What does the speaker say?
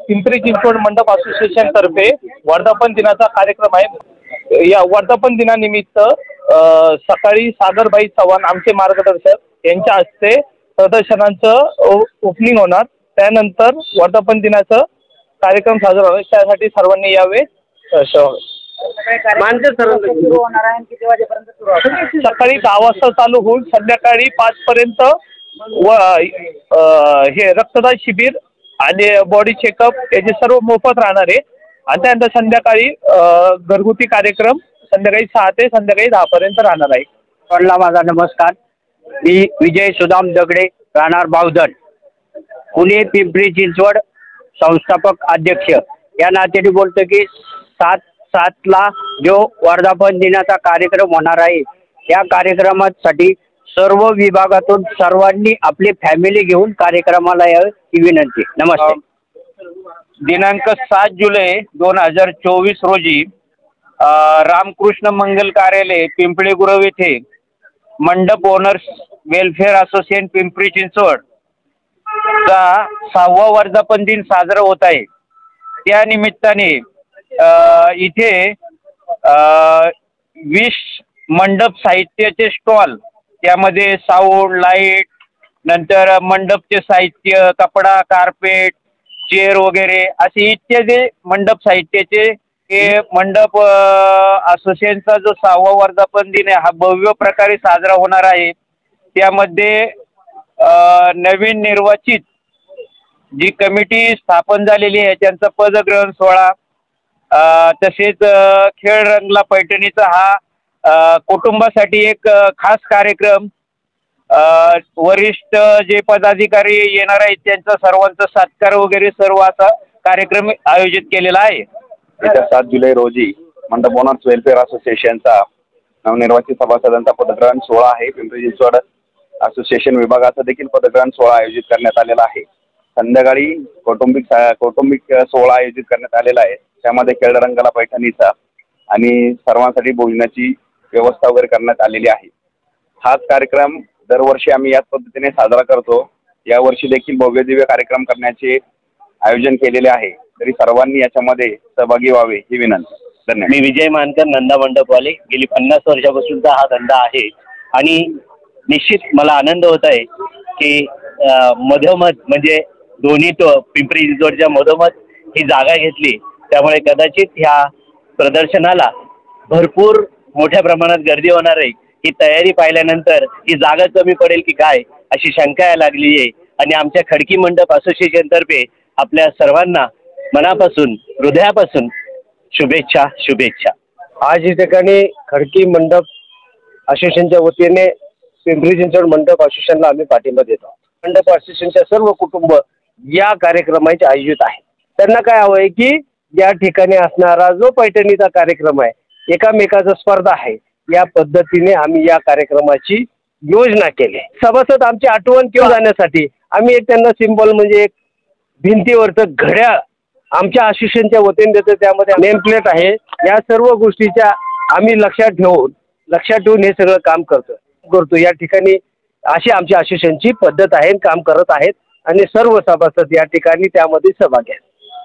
पिंपरी चिंचवड मंडप असोसिएशन तर्फे वर्धापन दिनाचा कार्यक्रम आहे। या वर्धापन दिनानिमित्त सकाळी सागरबाई चव्हाण आमचे मार्गदर्शक यांच्या हस्ते प्रदर्शनांचं ओपनिंग होणार। त्यानंतर वर्धापन दिनाचा कार्यक्रम साजरा होईल, त्यासाठी सर्वांनी यावे। सकाळी 10 वाजता चालू होऊन संध्याकाळी 5 पर्यंत हे रक्तदान शिबिर आणि बॉडी चेकअप याचे सर्व मोफत राहणार आहे। आणि त्यानंतर संध्याकाळी घरगुती कार्यक्रम संध्याकाळी 6 ते संध्याकाळी 10 पर्यंत राहणार आहे। पडला माझा नमस्कार। मी विजय सुदाम दगडे, राहणार बावधन, पुणे पिंपरी चिंचवड संस्थापक अध्यक्ष या नात्याने बोलतो की 7/7 जो वर्धापन दिनाचा कार्यक्रम होणार आहे, या कार्यक्रमासाठी सर्व विभागातून सर्वांनी आपली फॅमिली घेऊन कार्यक्रमाला यावे ही विनंती। नमस्ते। दिनांक 7 जुलै 2024 रोजी रामकृष्ण मंगल कार्यालय पिंपळे गुरव येथे मंडप owners welfare association Pimpri Chinchwad चा 6वा वर्धापन दिन साजरा होत आहे। त्या निमित्ताने इथे 20 मंडप साहित्याचे स्टॉल, त्यामध्ये साऊंड, लाईट, नंतर मंडपचे साहित्य, कपडा, कार्पेट, चेअर वगैरे असे इत्यादी मंडप साहित्याचे हे मंडप असोसिएशनचा जो 6वा वर्धापन दिन आहे हा भव्य प्रकारे साजरा होणार आहे। त्यामध्ये नवीन निर्वाचित जी कमिटी स्थापन झालेली आहे त्यांचा पदग्रहण सोहळा, तसेच खेळ रंगला पैठणीचा हा कुटुंबासाठी एक खास कार्यक्रम, वरिष्ठ जे पदाधिकारी येणार आहेत त्यांचा सर्वांचा सत्कार वगैरे सर्व असा कार्यक्रम आयोजित केलेला आहे। येत्या 7 जुलै रोजी मंडप ओनर्स वेलफेअर असोसिएशनचा नवनिर्वाचित सभासदांचा पदग्रहण सोहळा आहे। पिंपरी चिंचवड असोसिएशन विभागाचा देखील पदग्रहण सोहळा आयोजित करण्यात आलेला आहे। संध्याकाळी कौटुंबिक सोहळा आयोजित करण्यात आलेला आहे। त्यामध्ये खेळरंगाला पैठणीचा आणि सर्वांसाठी भोजनाची व्यवस्था वगैरे करण्यात आलेली आहे। हाच कार्यक्रम दरवर्षी आम्ही याच पद्धतीने साजरा करतो। यावर्षी देखील भव्य दिव्य कार्यक्रम करण्याचे आयोजन केलेले आहे, तरी सर्वांनी याच्यामध्ये सहभागी व्हावे ही विनंती। धन्यवाद। मी विजय मानकर, नंदा मंडपवाले, गेली 50 वर्षापासूनचा हा धंदा आहे आणि निश्चित मला आनंद होत आहे की मधोमध म्हणजे दोन्ही पिंपरी चिंचवडच्या मधोमध ही जागा घेतली, त्यामुळे कदाचित ह्या प्रदर्शनाला भरपूर मोठ्या प्रमाणात गर्दी होणार आहे। ही तयारी पाहिल्यानंतर ही जागा कमी पडेल की काय अशी शंका यायला लागली आहे। आणि आमच्या खडकी मंडप असोसिएशन तर्फे आपल्या सर्वांना मनापासून हृदयापासून शुभेच्छा शुभेच्छा। आज या ठिकाणी खडकी मंडप असोसिएशनच्या वतीने पिंपरी चिंचवड मंडप असोसिएशनला आम्ही पाठिंबा देतो। मंडप असोसिएशनच्या सर्व कुटुंब या कार्यक्रमाचे आयोजित आहे। त्यांना काय हवं आहे की या ठिकाणी असणारा जो पैठणीचा कार्यक्रम आहे, एकामेकाचा स्पर्धा आहे, या पद्धतीने आम्ही या कार्यक्रमाची योजना केली। सभासद आमची आठवण केली जाण्यासाठी आम्ही एक त्यांना सिंबल म्हणजे एक भिंतीवरचं घड्याळ आमच्या असोसिएशनच्या वतीने देतो, त्यामध्ये नेम प्लेट आहे। या सर्व गोष्टीच्या आम्ही लक्षात ठेवून हे सगळं काम करतो। या ठिकाणी अशी आमच्या असोसिएशनची पद्धत आहे, काम करत आहेत आणि सर्व सभासद या ठिकाणी त्यामध्ये सहभागी आहेत।